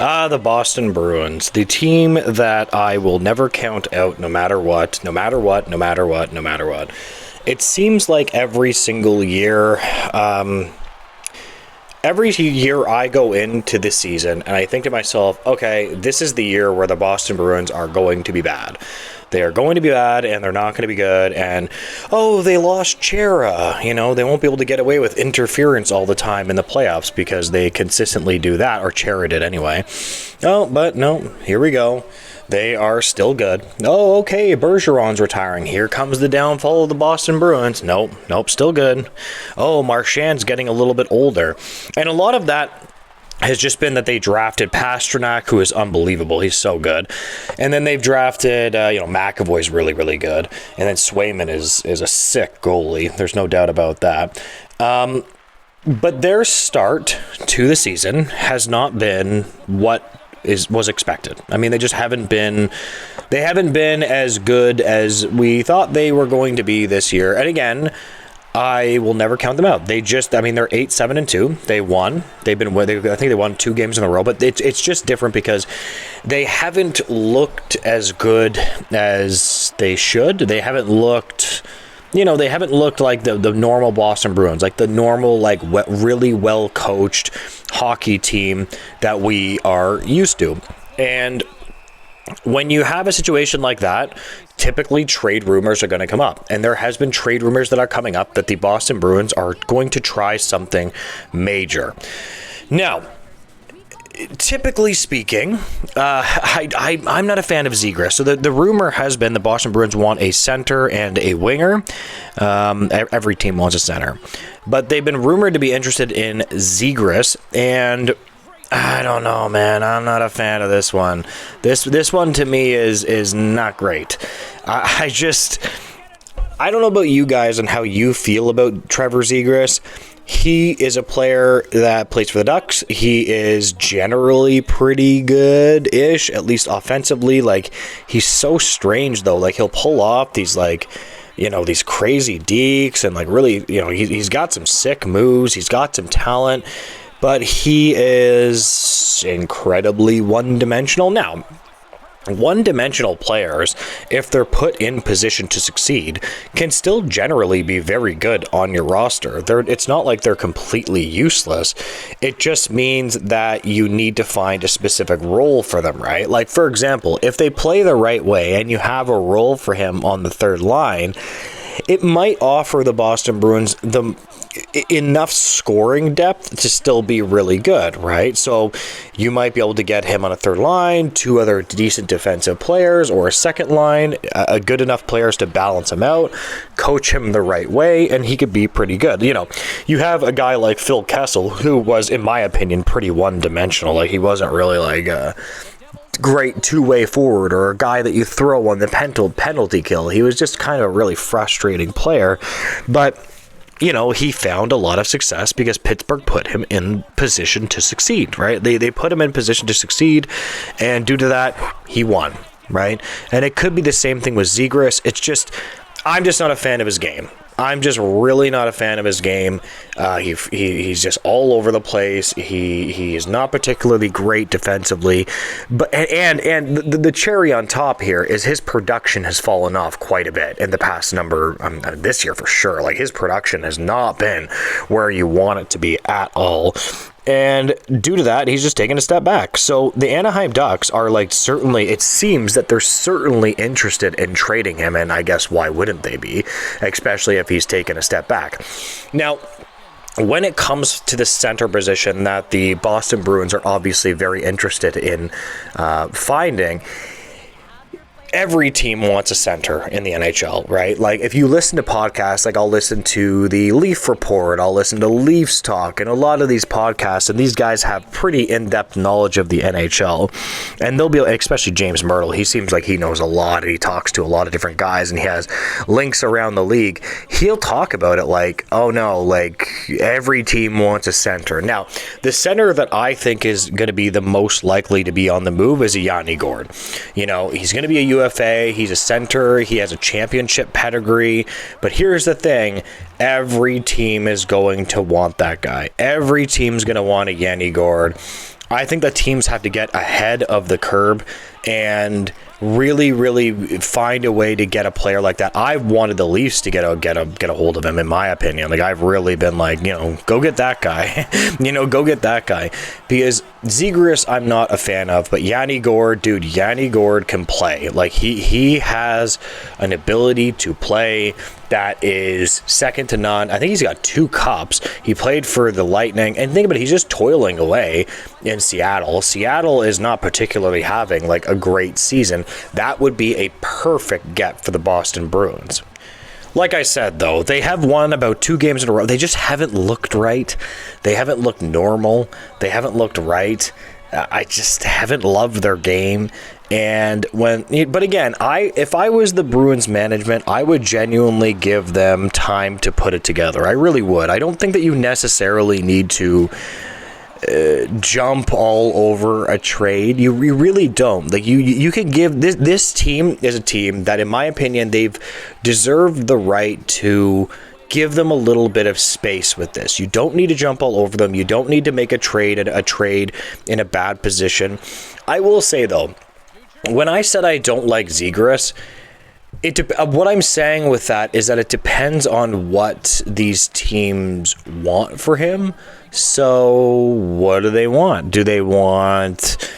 The Boston Bruins, the team that I will never count out no matter what, no matter what, no matter what, no matter what. It seems like every single year, I go into this season and I think to myself, okay, this is the year where the Boston Bruins are going to be bad. They are going to be bad and they're not going to be good. And, oh, they lost Chera. They won't be able to get away with interference all the time in the playoffs because they consistently do that, or Chera did anyway. Oh, but no, here we go. They are still good. Oh, okay, Bergeron's retiring. Here comes the downfall of the Boston Bruins. Nope, still good. Oh, Marchand's getting a little bit older. And a lot of that has just been that they drafted Pastrnak, who is unbelievable. He's so good. And then they've drafted, McAvoy's really, really good. And then Swayman is a sick goalie. There's no doubt about that. But their start to the season has not been what was expected. I mean, they just haven't been as good as we thought they were going to be this year. And again, I will never count them out. They're 8-7-2. They won. I think they won 2 games in a row, but it's just different because they haven't looked as good as they should. They haven't looked like the normal Boston Bruins, like the normal, really well coached hockey team that we are used to. And when you have a situation like that, typically trade rumors are going to come up. And there has been trade rumors that are coming up that the Boston Bruins are going to try something major. Now, typically speaking, I'm not a fan of Zegras. So the rumor has been the Boston Bruins want a center and a winger. Every team wants a center. But they've been rumored to be interested in Zegras, and I don't know, man. I'm not a fan of this one. This one to me is not great. I don't know about you guys and how you feel about Trevor Zegras. He is a player that plays for the Ducks. He is generally pretty good-ish, at least offensively. He's so strange, though. He'll pull off these, these crazy dekes and, really, he's got some sick moves. He's got some talent, but he is incredibly one-dimensional. Now, one-dimensional players, if they're put in position to succeed, can still generally be very good on your roster. It's not like they're completely useless. It just means that you need to find a specific role for them, right? Like, for example, if they play the right way and you have a role for him on the third line, it might offer the Boston Bruins enough scoring depth to still be really good, right? So you might be able to get him on a third line, 2 other decent defensive players, or a second line, a good enough players to balance him out, coach him the right way, and he could be pretty good. You have a guy like Phil Kessel, who was, in my opinion, pretty one-dimensional. He wasn't really a great two-way forward or a guy that you throw on the penalty kill. He was just kind of a really frustrating player, but he found a lot of success because Pittsburgh put him in position to succeed, right? They put him in position to succeed, and due to that, he won, right? And it could be the same thing with Zegras. I'm just not a fan of his game. I'm just really not a fan of his game. He's just all over the place. He is not particularly great defensively, but and the cherry on top here is his production has fallen off quite a bit in the past this year for sure. His production has not been where you want it to be at all. And due to that, he's just taking a step back. So the Anaheim Ducks are it seems that they're certainly interested in trading him. And I guess why wouldn't they be, especially if he's taken a step back. Now, when it comes to the center position that the Boston Bruins are obviously very interested in finding, every team wants a center in the NHL, right? If you listen to podcasts, I'll listen to the Leaf Report, I'll listen to Leafs Talk, and a lot of these podcasts, and these guys have pretty in-depth knowledge of the NHL, and they'll be, especially James Myrtle, he seems like he knows a lot, and he talks to a lot of different guys, and he has links around the league. He'll talk about it every team wants a center. Now, the center that I think is going to be the most likely to be on the move is Yanni Gourde. He's going to be a UFA. He's a center. He has a championship pedigree. But here's the thing. Every team is going to want that guy. Every team's going to want a Yanni Gourde. I think that teams have to get ahead of the curve and really find a way to get a player like that. I've wanted the Leafs to get a hold of him, in my opinion. Like, I've really been like, go get that guy. Go get that guy. Because Zegras, I'm not a fan of, but Yanni Gourde can play. Like, he has an ability to play that is second to none. I think he's got 2 cups. He played for the Lightning, and think about it, he's just toiling away in Seattle. Seattle is not particularly having like a great season. That would be a perfect get for the Boston Bruins. Like I said, though, they have won about 2 games in a row. They just haven't looked right. They haven't looked normal. They haven't looked right. I just haven't loved their game. But again, if I was the Bruins management, I would genuinely give them time to put it together. I really would. I don't think that you necessarily need to jump all over a trade. You really don't. Like, you can give this team is a team that, in my opinion, they've deserved the right to give them a little bit of space with this. You don't need to jump all over them. You don't need to make a trade in a bad position. I will say, though, when I said I don't like Zegras, what I'm saying with that is that it depends on what these teams want for him. So what do they want? Do they want...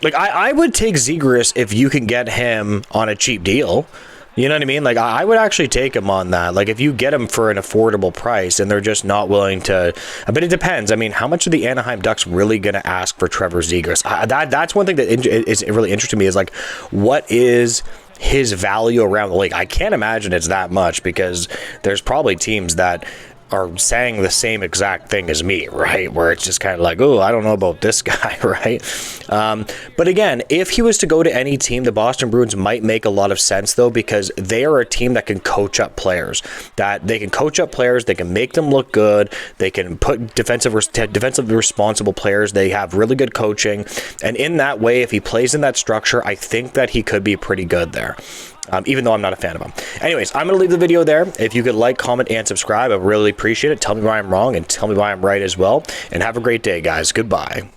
Like, I would take Zegras if you can get him on a cheap deal. You know what I mean? Like, I would actually take him on that. Like, if you get him for an affordable price and they're just not willing to... But it depends. I mean, how much are the Anaheim Ducks really going to ask for Trevor Zegras? That's one thing that is really interesting to me, is like, what is his value around the league? I can't imagine it's that much, because there's probably teams that are saying the same exact thing as me, right? Where it's just kind of like, oh, I don't know about this guy, right? But again, if he was to go to any team, the Boston Bruins might make a lot of sense, though, because they are a team that can coach up players. They can make them look good. They can put defensively responsible players. They have really good coaching. And in that way, if he plays in that structure, I think that he could be pretty good there. Even though I'm not a fan of him. Anyways, I'm going to leave the video there. If you could like, comment, and subscribe, I really appreciate it. Tell me why I'm wrong and tell me why I'm right as well. And have a great day, guys. Goodbye.